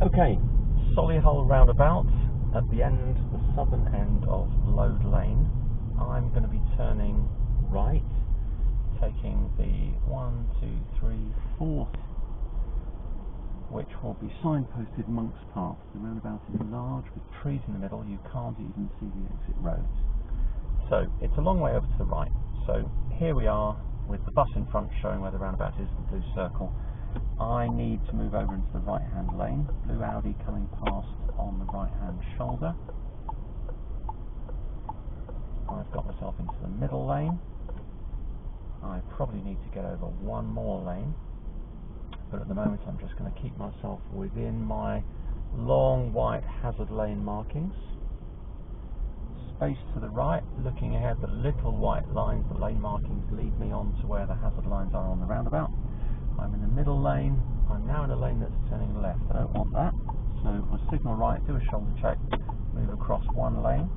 Okay, Solihull roundabout at the end, the southern end of Load Lane. I'm going to be turning right, taking the 4th, which will be signposted Monkspath. The roundabout is large with trees in the middle, you can't even see the exit roads. So it's a long way over to the right. So here we are with the bus in front showing where the roundabout is, the blue circle. I need to move over into the right-hand lane. Blue Audi coming past on the right-hand shoulder. I've got myself into the middle lane. I probably need to get over one more lane, but at the moment I'm just going to keep myself within my long white hazard lane markings. Space to the right, looking ahead, the little white lines, the lane markings lead me on to where the hazard lines are on the roundabout. I'm in the middle lane. I'm now in a lane that's turning left. I don't want that, so I signal right, do a shoulder check, move across one lane,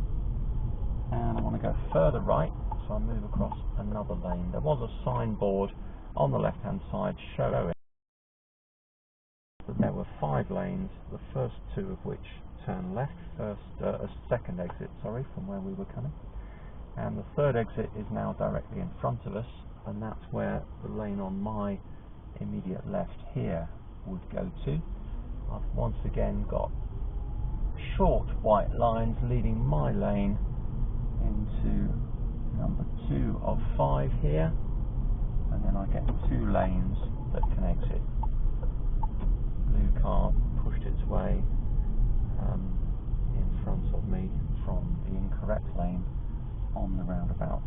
and I want to go further right, so I move across another lane. There was a signboard on the left hand side showing that there were 5 lanes, the first 2 of which turn left, a second exit, from where we were coming, and the third exit is now directly in front of us, and that's where the lane on my immediate left here would go to. I've once again got short white lines leading my lane into number 2 of 5 here, and then I get 2 lanes that can exit. Blue car pushed its way in front of me from the incorrect lane on the roundabout.